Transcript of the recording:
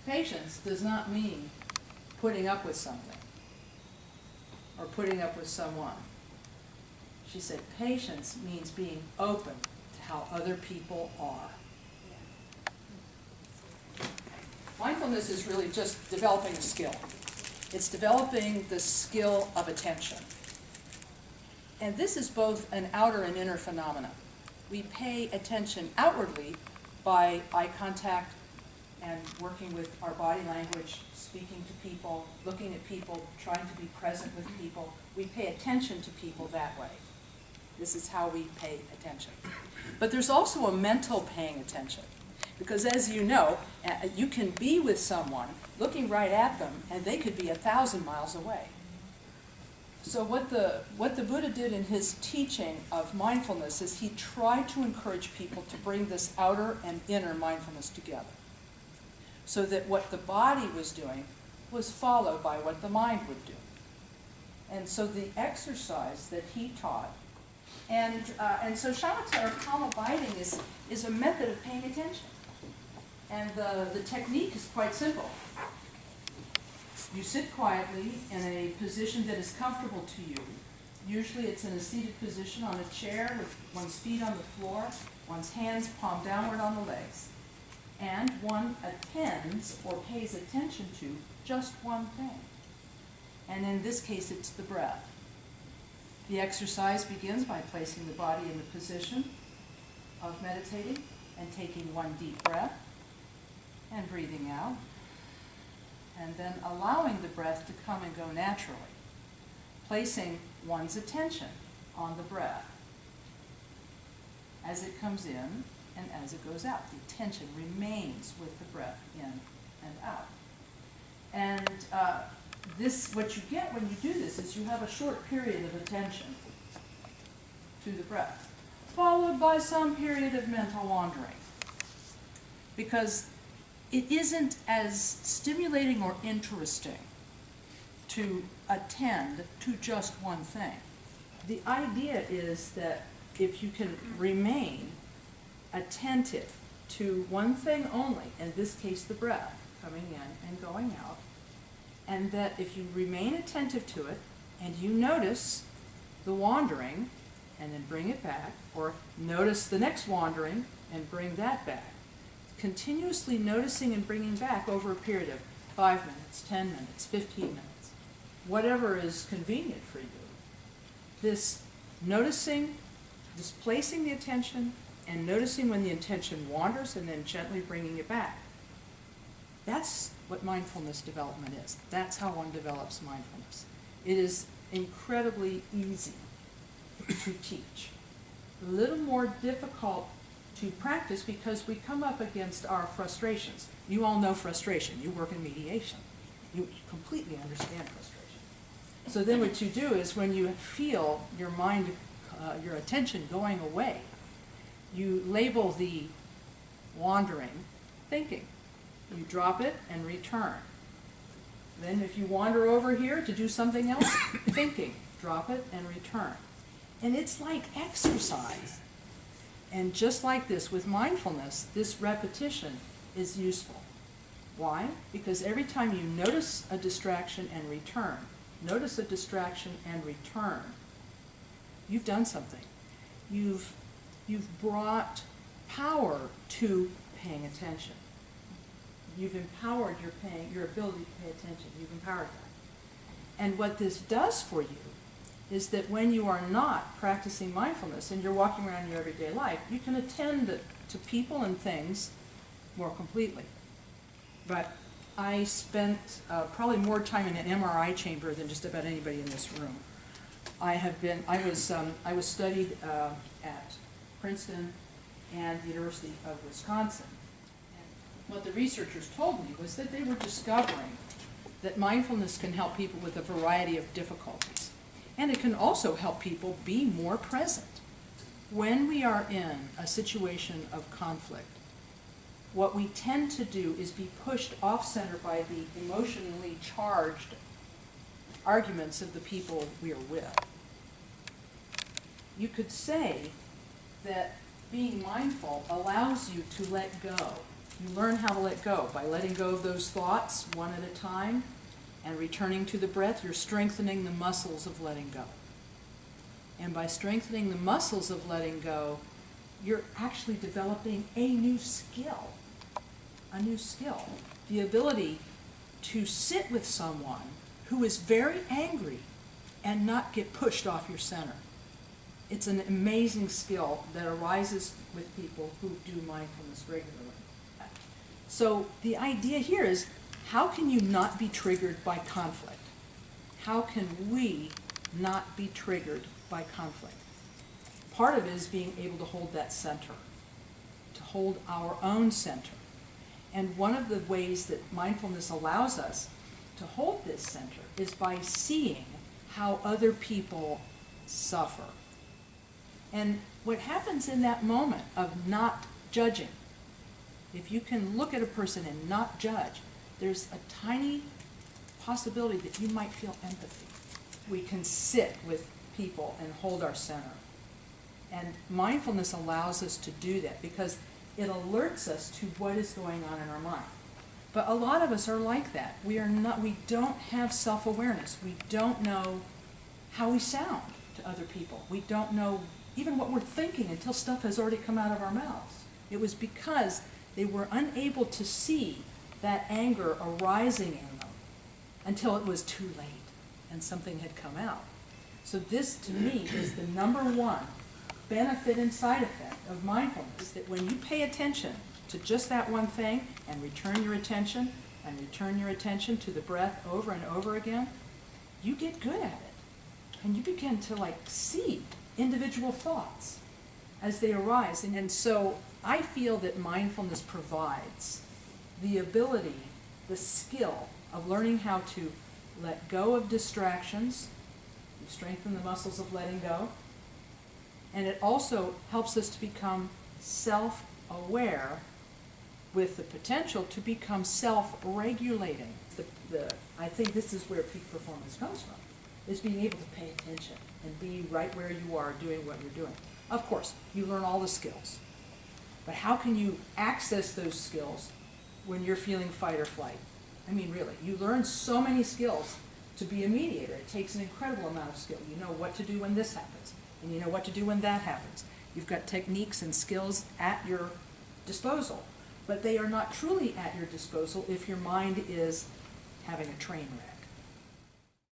Patience does not mean putting up with something or putting up with someone. She said patience means being open to how other people are. Mindfulness is really just developing a skill. It's developing the skill of attention. And this is both an outer and inner phenomenon. We pay attention outwardly by eye contact and working with our body language, speaking to people, looking at people, trying to be present with people. We pay attention to people that way. This is how we pay attention. But there's also a mental paying attention. Because as you know, you can be with someone looking right at them, and they could be 1,000 miles away. So what the Buddha did in his teaching of mindfulness is he tried to encourage people to bring this outer and inner mindfulness together, so that what the body was doing was followed by what the mind would do. And so the exercise that he taught, and so shamatha or calm abiding is a method of paying attention. And the technique is quite simple. You sit quietly in a position that is comfortable to you. Usually it's in a seated position on a chair with one's feet on the floor, one's hands palm downward on the legs. And one attends or pays attention to just one thing. And in this case, it's the breath. The exercise begins by placing the body in the position of meditating and taking one deep breath and breathing out, and then allowing the breath to come and go naturally, placing one's attention on the breath as it comes in and as it goes out. The attention remains with the breath in and out. And what you get when you do this is you have a short period of attention to the breath, followed by some period of mental wandering. Because it isn't as stimulating or interesting to attend to just one thing. The idea is that if you can remain attentive to one thing only, in this case the breath coming in and going out, and that if you remain attentive to it and you notice the wandering and then bring it back, or notice the next wandering and bring that back, continuously noticing and bringing back over a period of 5 minutes, 10 minutes, 15 minutes, whatever is convenient for you. This noticing, this placing the attention and noticing when the attention wanders and then gently bringing it back. That's what mindfulness development is. That's how one develops mindfulness. It is incredibly easy to teach. A little more difficult to practice because we come up against our frustrations. You all know frustration. You work in mediation. You completely understand frustration. So then what you do is when you feel your mind, your attention going away, you label the wandering thinking. You drop it and return. Then if you wander over here to do something else, thinking, drop it and return. And it's like exercise. And just like this, with mindfulness, this repetition is useful. Why? Because every time you notice a distraction and return, notice a distraction and return, you've done something. You've brought power to paying attention. You've empowered your ability to pay attention. You've empowered that. And what this does for you is that when you are not practicing mindfulness and you're walking around your everyday life, you can attend to people and things more completely. But I spent probably more time in an MRI chamber than just about anybody in this room. I was studied at Princeton and the University of Wisconsin. And what the researchers told me was that they were discovering that mindfulness can help people with a variety of difficulties. And it can also help people be more present. When we are in a situation of conflict, what we tend to do is be pushed off-center by the emotionally charged arguments of the people we are with. You could say that being mindful allows you to let go You learn how to let go by letting go of those thoughts one at a time and returning to the breath. You're strengthening the muscles of letting go. And by strengthening the muscles of letting go, you're actually developing a new skill. A new skill. The ability to sit with someone who is very angry and not get pushed off your center. It's an amazing skill that arises with people who do mindfulness regularly. So the idea here is, how can you not be triggered by conflict? How can we not be triggered by conflict? Part of it is being able to hold that center, to hold our own center. And one of the ways that mindfulness allows us to hold this center is by seeing how other people suffer. And what happens in that moment of not judging, if you can look at a person and not judge, there's a tiny possibility that you might feel empathy. We can sit with people and hold our center. And mindfulness allows us to do that because it alerts us to what is going on in our mind. But a lot of us are like that. We don't have self-awareness. We don't know how we sound to other people. We don't know even what we're thinking until stuff has already come out of our mouths. It was because they were unable to see that anger arising in them until it was too late and something had come out. So this, to me, is the number one benefit and side effect of mindfulness, that when you pay attention to just that one thing and return your attention to the breath over and over again, you get good at it. And you begin to see individual thoughts as they arise. And so I feel that mindfulness provides the ability, the skill of learning how to let go of distractions. You strengthen the muscles of letting go. And it also helps us to become self-aware with the potential to become self-regulating. I think this is where peak performance comes from, is being able to pay attention and be right where you are doing what you're doing. Of course, you learn all the skills. But how can you access those skills when you're feeling fight or flight? I mean, really, you learn so many skills to be a mediator. It takes an incredible amount of skill. You know what to do when this happens, and you know what to do when that happens. You've got techniques and skills at your disposal, but they are not truly at your disposal if your mind is having a train wreck.